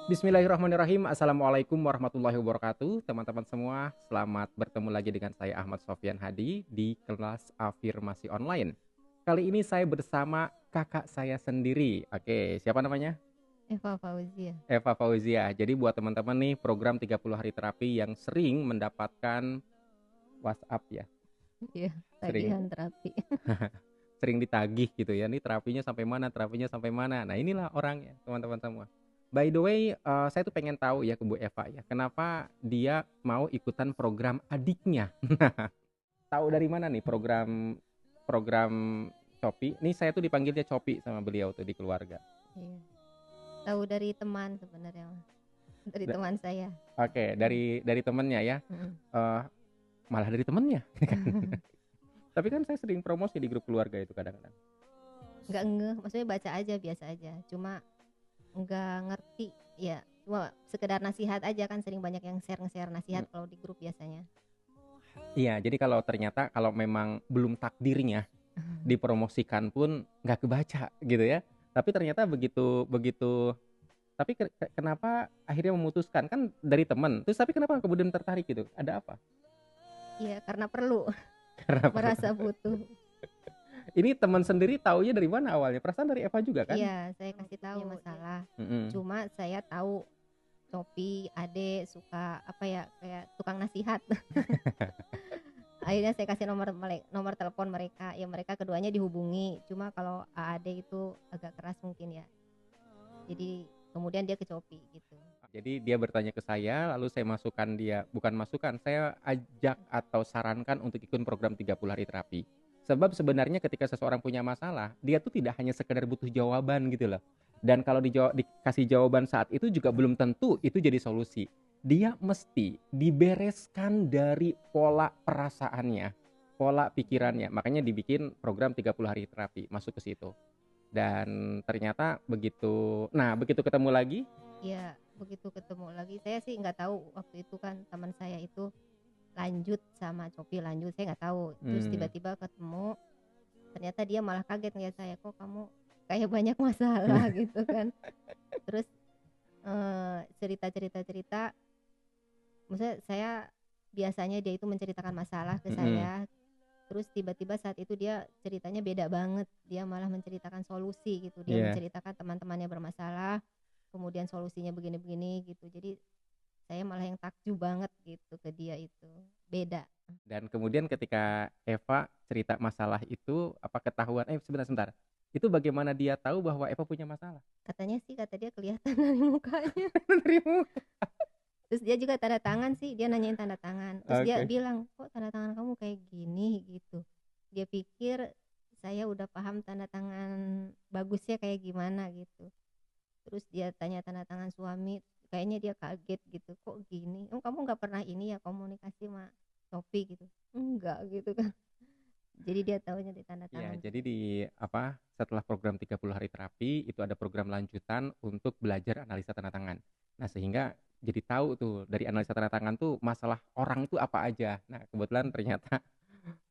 Bismillahirrahmanirrahim. Assalamualaikum warahmatullahi wabarakatuh. Teman-teman semua, selamat bertemu lagi dengan saya Ahmad Sofyan Hadi di kelas afirmasi online. Kali ini saya bersama kakak saya sendiri. Oke, siapa namanya? Eva Fauzia. Eva Fauzia. Jadi buat teman-teman nih, program 30 hari terapi yang sering mendapatkan WhatsApp ya. Iya, Sering tagihan terapi. sering ditagih gitu ya. Nih terapinya sampai mana? Terapinya sampai mana? Nah, inilah orangnya, teman-teman semua. By the way, saya tuh pengen tahu ya ke Bu Eva ya, kenapa dia mau ikutan program adiknya? Tahu dari mana nih program program Copi? Nih saya tuh dipanggilnya Copi sama beliau tuh di keluarga. Iya. Tahu dari teman sebenarnya, Mas. Dari Da- teman saya. Oke, Mm, dari temennya ya. mm. Eh, Malah dari temennya. Tapi kan saya sering promosi di grup keluarga itu kadang-kadang. Nggak ngeh, maksudnya baca aja biasa aja. Cuma nggak ngerti ya. Cuma sekedar nasihat aja kan sering banyak yang share nasihat Hmm. kalau di grup biasanya. Iya, jadi kalau ternyata kalau memang belum takdirnya dipromosikan pun nggak kebaca gitu ya. Tapi ternyata begitu begitu. Tapi kenapa akhirnya memutuskan kan dari teman? Terus tapi kenapa kemudian tertarik gitu? Ada apa? Iya, karena perlu Karena merasa butuh. ini teman sendiri taunya dari mana awalnya? Perasaan dari Eva juga kan? Iya, saya kasih tahu punya masalah. Mm-mm. Cuma saya tahu Shopee, Ade suka apa ya kayak tukang nasihat. Akhirnya saya kasih nomor telepon mereka, ya mereka keduanya dihubungi. Cuma kalau AAD itu agak keras mungkin ya. Jadi kemudian dia ke Shopee gitu. Jadi dia bertanya ke saya, lalu saya masukkan dia, bukan masukkan, saya ajak atau sarankan untuk ikut program 30 hari terapi. Sebab sebenarnya ketika seseorang punya masalah, dia tuh tidak hanya sekedar butuh jawaban gitu loh. Dan kalau dikasih jawaban saat itu juga belum tentu itu jadi solusi. Dia mesti dibereskan dari pola perasaannya, pola pikirannya. Makanya dibikin program 30 hari terapi, masuk ke situ. Dan ternyata begitu ketemu lagi. Ya begitu ketemu lagi, saya sih nggak tahu waktu itu kan teman saya itu lanjut sama Shopee lanjut, saya nggak tahu. Terus hmm, tiba-tiba ketemu, ternyata dia malah kaget ngeliat saya, kok kamu kayak banyak masalah gitu kan. Terus cerita, maksudnya saya biasanya dia itu menceritakan masalah ke mm-mm. saya. Terus tiba-tiba saat itu dia ceritanya beda banget, dia malah menceritakan solusi gitu, dia Iya. menceritakan teman-temannya bermasalah, kemudian solusinya begini-begini gitu. Jadi saya malah yang takjub banget gitu ke dia, itu beda. Dan kemudian ketika Eva cerita masalah itu, apa ketahuan, sebentar, sebentar. Itu bagaimana dia tahu bahwa Eva punya masalah? Katanya sih, kata dia kelihatan dari mukanya. Menerimu. Terus dia juga tanda tangan sih, dia nanyain tanda tangan, terus dia Oke. bilang kok tanda tangan kamu kayak gini gitu. Dia pikir saya udah paham tanda tangan bagusnya kayak gimana gitu. Terus dia tanya tanda tangan suami, kayaknya dia kaget gitu, kok gini, oh kamu nggak pernah ini ya komunikasi sama Sophie gitu, enggak gitu kan. Jadi dia tahunya di tanda Iya, tangan jadi juga. setelah program 30 hari terapi itu ada program lanjutan untuk belajar analisa tanda tangan. Nah, sehingga jadi tahu tuh dari analisa tanda tangan tuh masalah orang itu apa aja. Nah, kebetulan ternyata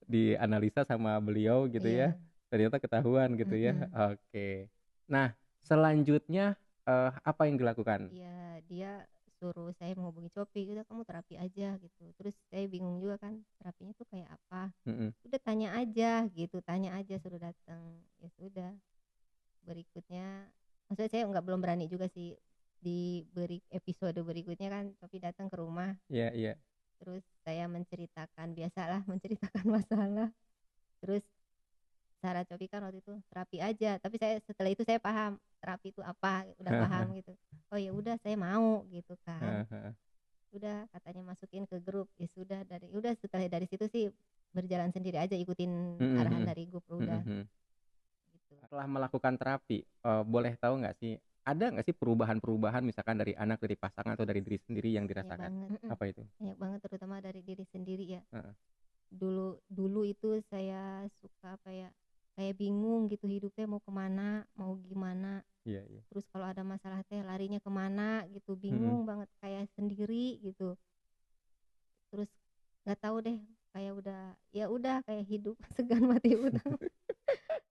dianalisa sama beliau gitu ya. Iya. Ternyata ketahuan gitu ya. Mm-mm. Oke. Nah, selanjutnya apa yang dilakukan? Iya, dia suruh saya menghubungi Shopee, udah kamu terapi aja gitu. Terus saya bingung juga kan terapinya tuh kayak apa. Mm-mm. Udah tanya aja gitu, tanya aja suruh datang. Ya sudah, berikutnya maksudnya saya nggak belum berani juga sih, diberi episode berikutnya kan tapi datang ke rumah. Iya, iya. Terus saya menceritakan, biasalah menceritakan masalah. Terus Sarah Cobi kan waktu itu terapi aja, tapi saya setelah itu saya paham terapi itu apa, udah paham gitu. Oh ya udah saya mau gitu kan. Udah katanya masukin ke grup, ya sudah, setelah dari situ sih berjalan sendiri aja, ikutin arahan Mm-mm. dari grup udah Mm-mm. gitu. Setelah melakukan terapi, boleh tahu nggak sih, ada nggak sih perubahan-perubahan misalkan dari anak, dari pasangan atau dari diri sendiri yang Banyak dirasakan? banget. Apa itu? Banyak banget terutama dari diri sendiri ya. Heeh. Dulu dulu itu saya suka apa ya, kayak bingung gitu hidupnya mau kemana, mau gimana. Iya, iya. Terus kalau ada masalah teh larinya kemana gitu, Mm-mm. bingung banget kayak sendiri gitu. Terus nggak tahu deh, kayak udah ya udah kayak hidup segan mati utang.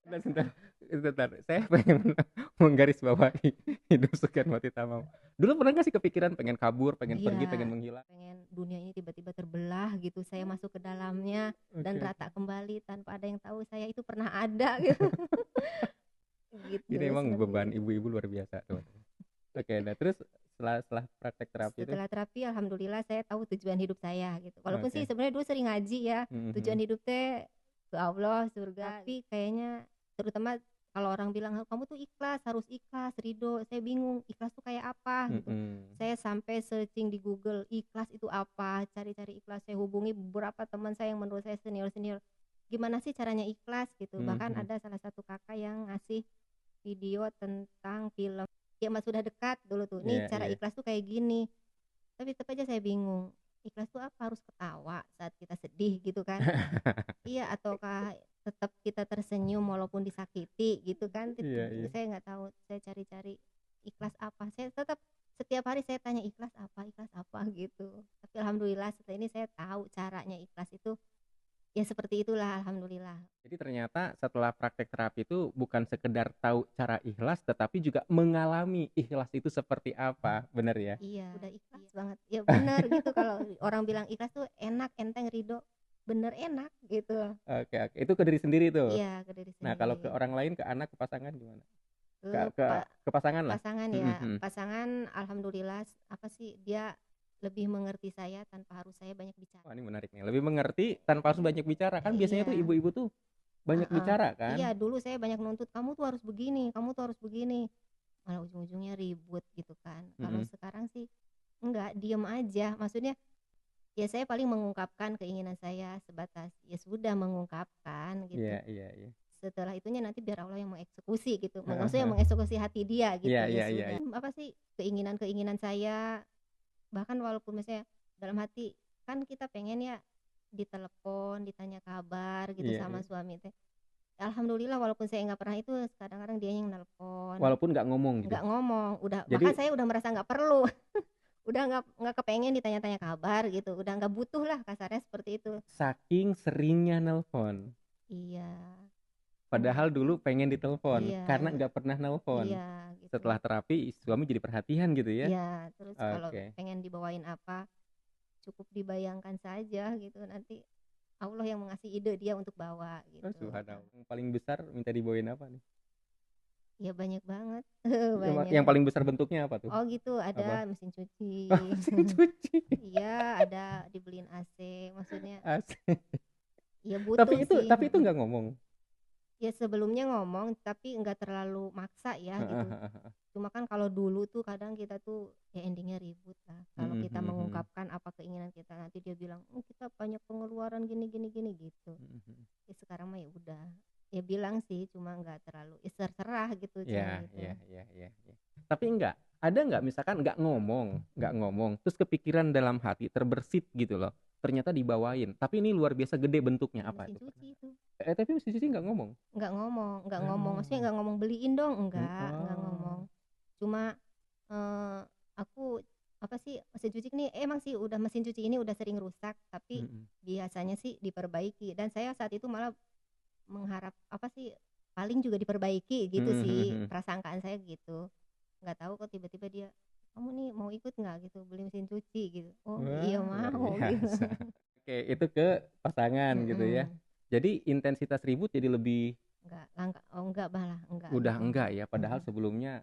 Sebentar, sebentar. Saya pengen menggarisbawahi hidup segan mati tamam. Dulu pernah nggak sih kepikiran pengen kabur, pengen pergi, pengen Iya, menghilang? pengen dunia ini tiba-tiba terbelah gitu, saya masuk ke dalamnya dan Oke, rata oke. kembali tanpa ada yang tahu saya itu pernah ada gitu. Gitu Ini emang seperti beban itu. ibu-ibu luar biasa, teman-teman. Oke, nah terus setelah praktek terapi itu, Setelah terapi alhamdulillah saya tahu tujuan hidup saya gitu. Walaupun sih oke. sebenarnya dulu sering ngaji ya, tujuan Mhm. hidup teh ke Allah, surga. Tapi kayaknya terutama kalau orang bilang kamu tuh ikhlas, harus ikhlas, ridho. Saya bingung, ikhlas tuh kayak apa gitu. Mhm. Saya sampai searching di Google, ikhlas itu apa, cari-cari ikhlas. Saya hubungi beberapa teman saya yang menurut saya senior-senior. Gimana sih caranya ikhlas gitu. Bahkan Mhm. ada salah satu kakak yang ngasih video tentang film kiamat sudah dekat dulu tuh. Nih Iya, cara iya. ikhlas tuh kayak gini. Tapi tetap aja saya bingung. Ikhlas tuh apa? Harus ketawa saat kita sedih gitu kan? Iya, ataukah tetap kita tersenyum walaupun disakiti gitu kan? Iya, iya. Saya nggak tahu. Saya cari-cari ikhlas apa. Saya tetap setiap hari saya tanya ikhlas apa gitu. Tapi alhamdulillah setelah ini saya tahu caranya ikhlas itu ya seperti itulah alhamdulillah. Jadi ternyata setelah praktek terapi itu bukan sekedar tahu cara ikhlas, tetapi juga mengalami ikhlas itu seperti apa, bener ya? Iya, udah ikhlas banget. Ya bener gitu kalau orang bilang ikhlas tuh enak, enteng, ridho. Bener enak gitu. Oke, oke. Itu ke diri sendiri tuh. Iya, ke diri Nah, kalau ke sendiri. orang lain, ke anak, ke pasangan gimana? Ke Eee, ke pa ke pasangan lah? pasangan Mhm, ya, mhm. pasangan alhamdulillah apa sih, dia lebih mengerti saya tanpa harus saya banyak bicara. Wah, ini menarik nih. Lebih mengerti tanpa harus banyak bicara. Kan biasanya tuh Iya, ibu-ibu tuh banyak heeh. bicara Iya, kan? dulu saya banyak nuntut, "Kamu tuh harus begini, kamu tuh harus begini." Malah ujung-ujungnya ribut gitu kan. Kalau Mhm. sekarang sih enggak, diem aja. Maksudnya ya saya paling mengungkapkan keinginan saya sebatas, ya sudah mengungkapkan gitu. Iya, iya, iya. Setelah itunya nanti biar Allah yang mengeksekusi gitu, Heeh, maksudnya heeh. mengeksekusi hati dia Iya, gitu, ya iya, iya, sudah. iya. Apa sih, keinginan-keinginan saya, bahkan walaupun misalnya dalam hati, kan kita pengen ya ditelepon, ditanya kabar gitu Iya, sama iya. suami teh. Alhamdulillah walaupun saya nggak pernah itu, kadang-kadang dia yang nelpon, Walaupun nggak ngomong gitu. nggak ngomong, udah bahkan Jadi saya udah merasa nggak perlu, udah nggak kepengen ditanya-tanya kabar gitu, udah nggak butuh lah kasarnya seperti itu. saking seringnya nelpon. Iya, Padahal dulu pengen ditelepon iya, karena nggak pernah nelpon. iya gitu. Setelah terapi suami jadi perhatian gitu ya. Iya, terus kalau Oke. pengen dibawain apa, cukup dibayangkan saja gitu, nanti Allah yang mengasih ide dia untuk bawa Oh, gitu. subhanallah. Yang paling besar minta dibawain apa nih? Ya banyak banget, Yang banyak. paling besar bentuknya apa tuh? Oh gitu, Apa? ada mesin Oh, cuci. mesin cuci. Iya, ada dibeliin AC, maksudnya Asik. ya butuh sih, Tapi itu nggak ngomong. ya sebelumnya ngomong tapi nggak terlalu maksa ya Heeh, gitu. heeh, heeh. Cuma kan kalau dulu tuh kadang kita tuh ya endingnya ribut lah. Kalau Mhm, kita mhm, mhm. mengungkapkan apa keinginan kita, nanti dia bilang, kita banyak pengeluaran gini gini gini gitu. Mhm, mhm. Ya sekarang mah ya udah. Ya bilang sih cuma nggak terlalu ya terserah gitu cuma Iya, gitu. iya, iya, iya, iya. Tapi enggak, ada nggak misalkan nggak ngomong, terus kepikiran dalam hati terbersit gitu loh. Ternyata dibawain, tapi ini luar biasa gede bentuknya Ya apa mesin itu pernah cuci nggak? itu. Tapi mesin cuci nggak ngomong? Nggak Nggak ngomong. Maksudnya ngomong. nggak ngomong beliin dong, nggak ngomong. Oh. Cuma eh, aku apa sih mesin cuci ini emang sih udah mesin cuci ini udah sering rusak, tapi Mhm. biasanya sih diperbaiki dan saya saat itu malah mengharap apa sih paling juga diperbaiki gitu Mhm, mhm, sih mhm. prasangkaan saya gitu. Nggak tahu kok tiba-tiba dia, kamu nih mau ikut nggak gitu beli mesin cuci gitu. Oh iya Wah, luar mau gitu. biasa. Oke, itu ke pasangan gitu ya. Mm-mm. Jadi intensitas ribut jadi lebih Nggak langka, oh enggak malah enggak udah gitu. enggak ya, padahal Mm-mm. sebelumnya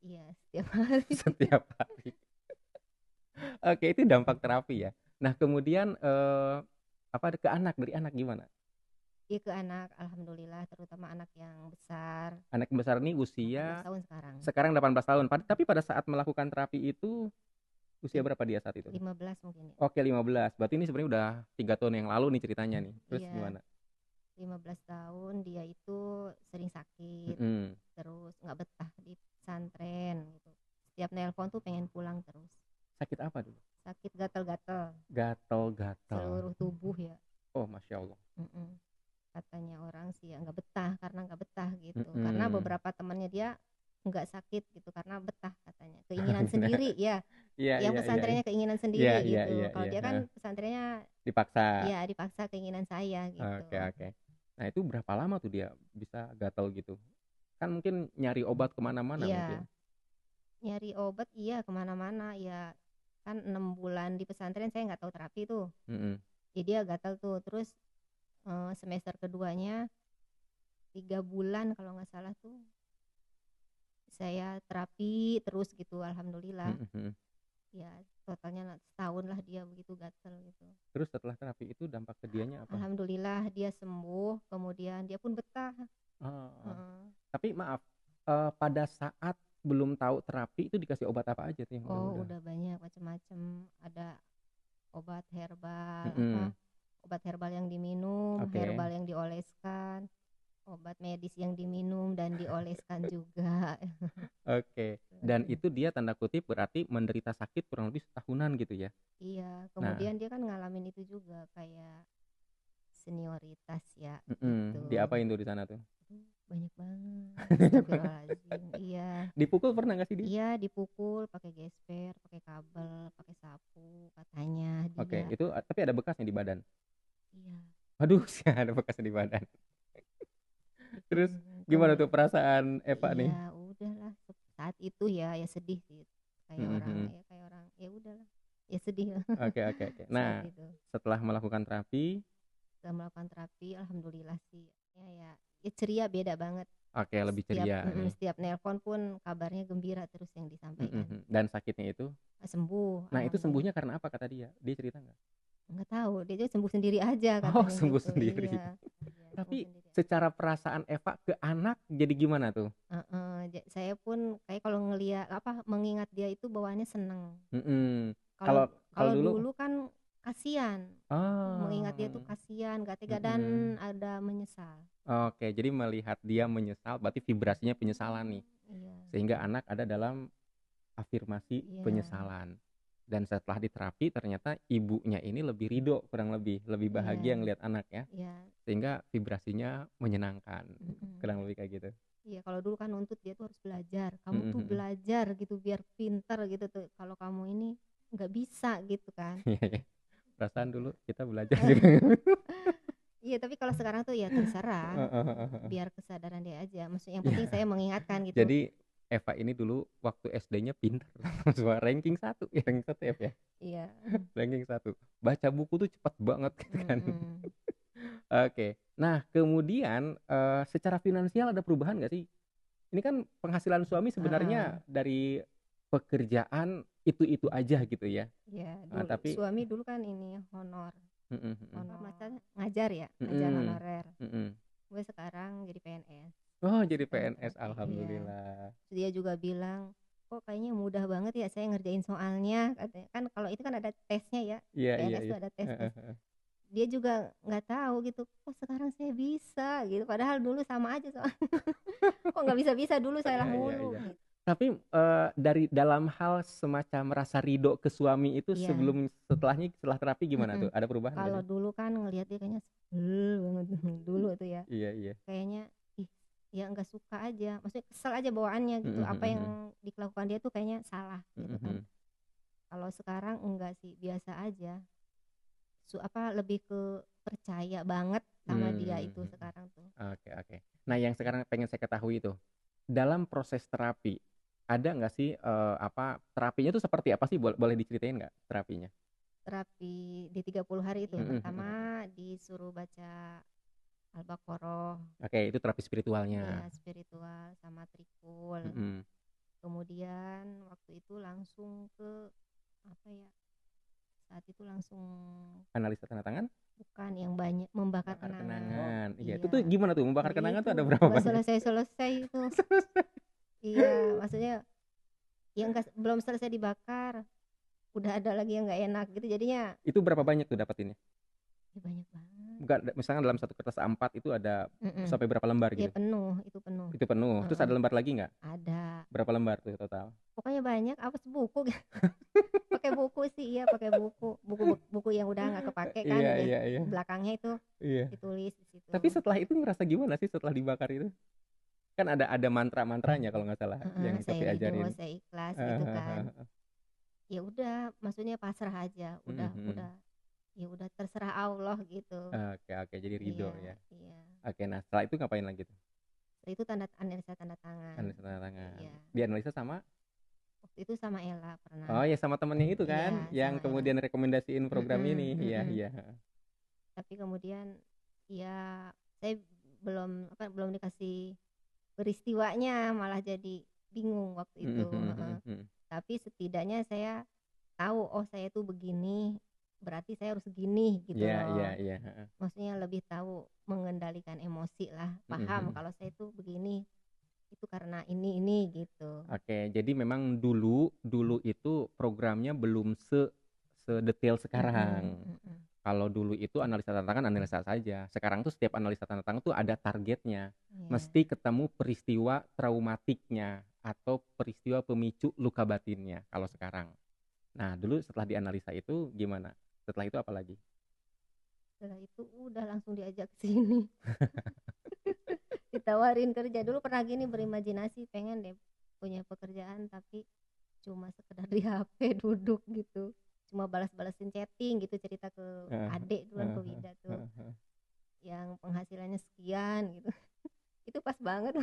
Iya setiap hari. setiap hari. Oke, itu dampak terapi ya. Nah, kemudian apa ke anak, dari anak gimana? Iya ke anak alhamdulillah terutama anak yang besar Anak besar nih 18 usia tahun sekarang. sekarang 18 tahun. Tapi pada saat melakukan terapi itu usia berapa dia saat itu? 15 mungkin ya. Oke, 15. Berarti ini sebenarnya udah 3 tahun yang lalu nih ceritanya nih. Terus Iya, gimana? 15 tahun dia itu sering sakit, Mhm. terus nggak betah di pesantren gitu. Setiap nelpon tuh pengen pulang terus. Sakit apa dulu? Sakit gatal-gatal Gatal-gatal. seluruh tubuh ya. Oh, Masya Allah. Mm-mm. Katanya orang sih ya nggak betah karena nggak betah gitu. Karena Mhm. beberapa temannya dia nggak sakit gitu karena betah katanya. Keinginan sendiri ya. Iya, Yang iya, iya, iya. pesantrennya keinginan Iya, sendiri iya, gitu. iya, Kalau iya, dia kan heeh. pesantrennya Dipaksa. ya dipaksa keinginan saya gitu. Oke, oke. Nah, itu berapa lama tuh dia bisa gatal gitu? Kan mungkin nyari obat kemana mana mungkin? Iya, nyari obat iya kemana-mana ya, kan 6 bulan di pesantren saya nggak tahu terapi tuh. Mhm. Jadi dia gatal tuh. Terus semester keduanya 3 bulan kalau nggak salah tuh saya terapi terus gitu, alhamdulillah. Mhm, mhm. Ya totalnya setahun lah dia begitu gatal gitu. Terus setelah terapi itu dampak ke dianya apa? Alhamdulillah dia sembuh, kemudian dia pun betah. Oh. Heeh. Tapi maaf, pada saat belum tahu terapi itu dikasih obat apa aja tuh yang Oh udah? udah banyak macam-macam, ada obat herbal Mhm. obat herbal yang diminum, Oke. herbal yang dioleskan, obat medis yang diminum dan dioleskan juga. Oke. Dan itu dia tanda kutip berarti menderita sakit kurang lebih setahunan gitu ya? Iya, Nah, kemudian dia kan ngalamin itu juga kayak senioritas ya mhm, gitu. diapain tuh di sana tuh? Banyak banget, astagfirullahaladzim. Iya, Dipukul pernah nggak sih dia? iya dipukul pakai gesper, pakai kabel, pakai sapu katanya Oke, dia. itu tapi ada bekasnya di badan? Iya, Waduh, ada bekasnya di badan. itu Terus gimana tuh perasaan Eva nih? iya udahlah saat itu ya ya sedih sih kayak Mhm, orang mhm. ya udahlah ya sedih lah Oke, oke, oke. saat Nah, itu. setelah melakukan terapi, Setelah melakukan terapi alhamdulillah sih ya ceria beda banget. oke lebih Setiap ceria nih. setiap nelpon pun kabarnya gembira terus yang Mhm, disampaikan. mhm. Dan sakitnya itu? Sembuh Nah, itu alhamdulillah. sembuhnya karena apa kata dia? Dia cerita nggak? Nggak tahu dia tuh sembuh sendiri aja Oh, katanya sembuh gitu. sendiri. Iya, iya sembuh Tapi sendiri aja. secara perasaan Eva ke anak jadi gimana tuh? Heeh, saya pun kayak kalau ngelihat apa mengingat dia itu bawaannya seneng. Mhm. Kalau Kalau kalau kalau dulu dulu kan kasihan, mengingat dia tuh oh, kasihan, gak tega dan mhm. ada menyesal. Oke, jadi melihat dia menyesal berarti vibrasinya penyesalan nih. Iya, Sehingga anak ada dalam afirmasi iya, penyesalan. Dan setelah diterapi ternyata ibunya ini lebih ridho kurang lebih bahagia iya, ngelihat anak ya. iya, Sehingga vibrasinya menyenangkan. mhm. Kurang lebih kayak gitu. Iya, kalau dulu kan nuntut dia tuh harus belajar. Kamu Mhm, tuh mhm. belajar gitu biar pinter gitu tuh. Kalau kamu ini nggak bisa gitu kan. Iya, iya. Perasaan Gitu. dulu kita belajar juga. Iya, tapi kalau sekarang tuh ya terserah, Heeh, heeh, heeh. biar kesadaran dia aja. Maksudnya yang penting Iya. saya mengingatkan gitu. Jadi Eva ini dulu waktu SD-nya pintar, semua ranking satu, ya ranking satu F ya, Iya. ranking satu. Baca buku tuh cepet banget gitu kan. Mm-mm. Oke. Nah, kemudian secara finansial ada perubahan nggak sih? Ini kan penghasilan suami sebenarnya Heeh. dari pekerjaan itu-itu aja gitu ya. Ya, Tapi suami dulu kan ini honor. mhm, mhm. Honor macam ngajar ya, ngajar Mhm, honorer. mhm. Gue sekarang jadi PNS. Oh, jadi Sedang PNS, terapi. Iya. alhamdulillah. Dia juga bilang, kok kayaknya mudah banget ya saya ngerjain soalnya katanya. Kan kalau itu kan ada tesnya ya. Iya, iya, PNS iya. tuh ada Heeh, tes-tes. heeh. Dia juga nggak tahu gitu. Kok sekarang saya bisa gitu. Padahal dulu sama aja soal. Kok nggak bisa-bisa dulu salah Iya, iya, mulu iya. gitu. Tapi dari dalam hal semacam rasa ridho ke suami itu Iya. setelahnya setelah terapi gimana Mm-mm. tuh? Ada perubahan nggak Kalau sih? dulu kan ngelihat dia kayaknya sebel banget dulu tuh ya. Iya, iya. Kayaknya ih ya nggak suka aja. Maksudnya kesel aja bawaannya gitu. Mhm, Apa mhm, yang mhm. dilakukan dia tuh kayaknya salah Mhm, gitu kan. mhm. Kalau sekarang enggak sih, biasa aja. Lebih ke percaya banget sama dia itu Mmm, sekarang tuh. oke, oke. Nah, yang Gitu. sekarang pengen saya ketahui itu, dalam proses terapi, ada nggak sih, terapinya itu seperti apa sih? Boleh diceritain nggak terapinya? Terapi di 30 hari itu ya. Mhm, mhm. Pertama disuruh baca Al-Baqarah, Oke, itu terapi ya spiritualnya. spiritual sama trikul. Mhm. Kemudian waktu itu langsung ke apa ya? Saat itu langsung Analisa tanda tangan? bukan yang banyak membakar Bakar kenangan. kenangan. Iya, itu tuh Iya. gimana tuh membakar kenangan tuh Itu ada berapa nggak banyak? selesai-selesai itu. Iya, maksudnya ya enggak belum selesai dibakar, udah ada lagi yang nggak enak gitu jadinya Itu berapa banyak tuh dapetinnya? ya banyak banget. Bukan, misalkan dalam satu kertas A4 itu ada Mm-mm. sampai berapa lembar Ya gitu? penuh, itu penuh. Itu penuh. Terus Heeh, ada lembar lagi nggak? ada. Berapa lembar tuh total? Pokoknya banyak, apa sebuku pakai buku sih, iya pakai buku. Buku yang udah nggak kepake kan, Iya, udah iya, iya. belakangnya itu Iya. ditulis di situ. Tapi setelah itu ngerasa gimana sih setelah dibakar itu? Kan ada mantra-mantranya kalau nggak salah Heeh, yang saya Coki ridho, ajarin. saya ikhlas gitu kan. ya udah, maksudnya pasrah aja, Mhm, mhm. ya udah terserah Allah gitu. Oke, oke, jadi ridho Iya, ya. iya. Oke, nah setelah itu ngapain lagi tuh? Setelah itu analisa tanda tangan. Analisa tanda tangan. Iya. Dianalisa sama Waktu itu sama Ella pernah. oh ya sama temennya itu Iya, kan, yang sama Ella. kemudian rekomendasiin program ini. Mm-mm, Iya, mm-mm. iya. Tapi kemudian ya saya belum dikasih peristiwanya, malah jadi bingung waktu Mhm, itu. mhm, Heeh. mhm, mhm. Tapi setidaknya saya tahu, oh saya tuh begini, berarti saya harus gini gitu Iya, iya, loh. iya, heeh. Maksudnya lebih tahu mengendalikan emosi lah, Mhm, paham mhm. kalau saya tuh begini itu karena ini gitu. Oke, jadi memang dulu dulu itu programnya belum sedetail Mm-mm, sekarang. mm-mm. Kalau dulu itu analisa tantangan analisa saja. Sekarang tuh setiap analisa tantangan tuh ada targetnya. Iya. Mesti ketemu peristiwa traumatiknya atau peristiwa pemicu luka batinnya kalau sekarang. Nah, dulu setelah dianalisa itu gimana? Setelah itu apa lagi? Setelah itu udah langsung diajak ke sini. Ditawarin kerja. Dulu pernah gini berimajinasi pengen deh punya pekerjaan, tapi cuma sekedar di HP duduk gitu, cuma balas-balasin chatting gitu, cerita ke Heeh, adik duluan, ke heeh, Wida tuh heeh, heeh. yang penghasilannya sekian gitu. Itu pas banget.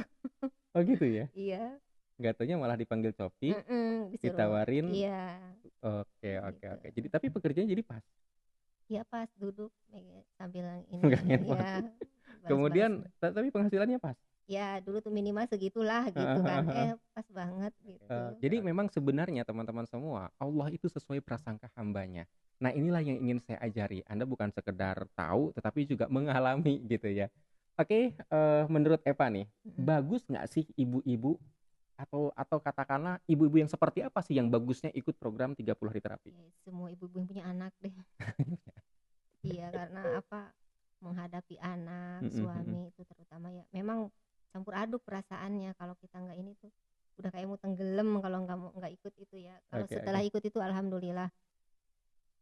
Oh gitu ya? Iya. Nggak taunya malah dipanggil Copi, Mm-mm, disuruh. ditawarin. Iya Oke, oke, gitu. oke. Jadi tapi pekerjaannya jadi pas. Iya pas duduk sambil Nggak ini handphone. ya Kemudian balas-balasin. tapi penghasilannya pas. Ya dulu tuh minimal segitulah gitu kan, pas banget gitu. Jadi memang sebenarnya teman-teman semua, Allah itu sesuai prasangka hambanya. Nah inilah yang ingin saya ajari. Anda bukan sekedar tahu, tetapi juga mengalami gitu ya. Oke, menurut Eva nih, Mm-mm. bagus nggak sih ibu-ibu atau katakanlah ibu-ibu yang seperti apa sih yang bagusnya ikut program 30 hari terapi? Ya, semua ibu-ibu yang punya anak deh. Iya, karena apa, menghadapi anak, Mm-mm, mm-mm. suami itu terutama ya memang campur aduk perasaannya. Kalau kita nggak ini tuh udah kayak mau tenggelam kalau nggak ikut itu ya. Kalau Oke, setelah oke. ikut itu alhamdulillah,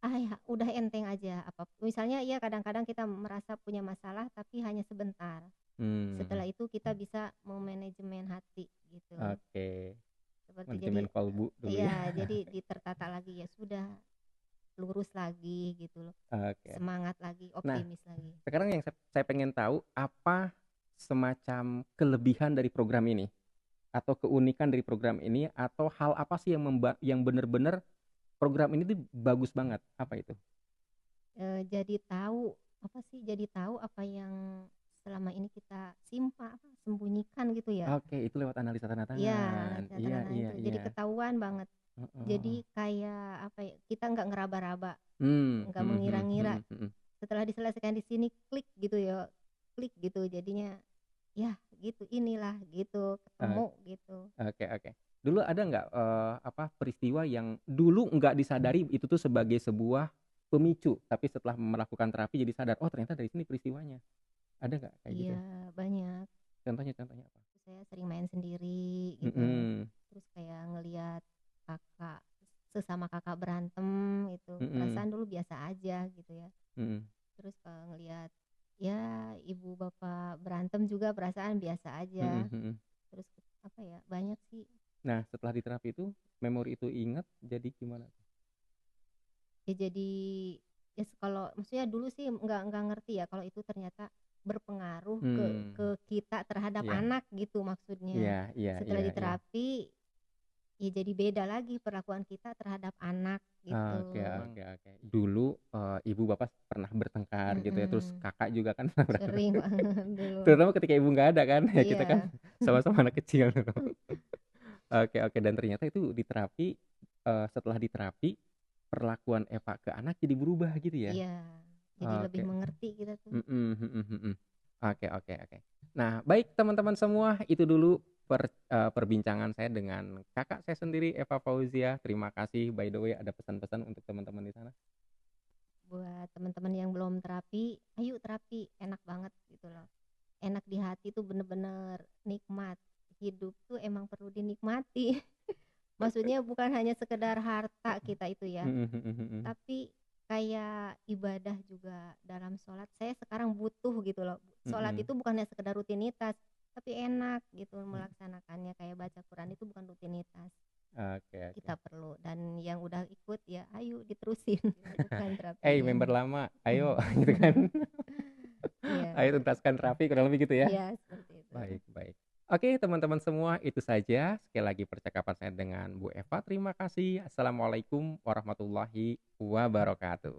ya udah enteng aja. Apa misalnya ya kadang-kadang kita merasa punya masalah tapi hanya sebentar. Hmm, Setelah itu kita bisa memanajemen hati gitu. oke. Seperti jadi Manajemen kalbu dulu ya. ya jadi ditertata lagi, ya sudah, lurus lagi gitu loh. Oke. Semangat lagi, Nah, optimis lagi. sekarang yang saya pengen tahu apa semacam kelebihan dari program ini atau keunikan dari program ini atau hal apa sih yang benar-benar program ini tuh bagus banget? Apa itu? Jadi tahu apa sih, jadi tahu apa yang selama ini kita simpan, apa, sembunyikan gitu ya. Oke, itu lewat analisa tanda Iya, tangan. Iya, tangan iya, itu iya. jadi ketahuan banget. Heeh, Jadi heeh. kayak apa ya, kita nggak ngeraba-raba, Hmm, nggak hmm, hmm, mengira-ngira. hmm, hmm. Setelah diselesaikan di sini klik gitu ya, klik gitu jadinya, ya gitu, inilah gitu, Oke, ketemu gitu. oke, oke. Dulu ada nggak apa peristiwa yang dulu nggak disadari itu tuh sebagai sebuah pemicu, tapi setelah melakukan terapi jadi sadar, oh ternyata dari sini peristiwanya. Ada nggak kayak gitu? Iya, banyak. Contohnya apa? Saya sering main sendiri gitu, Mhm, terus kayak ngelihat kakak, sesama kakak berantem itu, mhm, perasaan dulu biasa aja gitu ya. mhm, Terus ngelihat ya ibu bapak berantem juga perasaan biasa mhm, aja. mhm. Terus apa ya, banyak sih. Nah, setelah diterapi itu, memori itu ingat jadi gimana? Ya jadi, ya kalau maksudnya dulu sih nggak ngerti ya kalau itu ternyata berpengaruh ke Hmm, kita terhadap iya, anak gitu maksudnya. iya, iya, Setelah iya, iya. diterapi ya jadi beda lagi perlakuan kita terhadap anak Oke, gitu. oke, oke. Dulu ibu bapak pernah bertengkar gitu ya, terus Mm-mm. kakak juga kan pernah bertengkar. Sering banget dulu. Terutama ketika ibu nggak ada kan, ya kita kan Iya. sama-sama anak kecil. Oke, oke. Dan ternyata itu diterapi, setelah diterapi, perlakuan Eva ke anak jadi berubah gitu ya? Iya, jadi lebih Oke. mengerti kita tuh. Mhm, mhm, mhm. Oke, oke, oke. Nah, baik teman-teman semua, itu dulu perbincangan saya dengan kakak saya sendiri, Eva Fauzia. Terima kasih. By the way, ada pesan-pesan untuk teman-teman di sana? Buat teman-teman yang belum terapi, ayo terapi, enak banget gitu loh. Enak di hati tuh, bener-bener nikmat. Hidup tuh emang perlu dinikmati. Maksudnya bukan hanya sekedar harta kita itu ya, Mhm, mhm, mhm. tapi kayak ibadah juga dalam sholat. Saya sekarang butuh gitu loh. Sholat Mhm. itu bukan hanya sekedar rutinitas, tapi enak gitu melaksanakannya. Kayak baca Quran itu bukan rutinitas, Oke, oke. kita perlu. Dan yang udah yuk diterusin lakukan member terapinya. lama, ayo gitu kan. Iya, Ayo tuntaskan terapi, kurang lebih gitu ya. iya seperti itu. Baik, baik. Oke, teman-teman semua, itu saja sekali lagi percakapan saya dengan Bu Eva. Terima kasih. Assalamualaikum warahmatullahi wabarakatuh.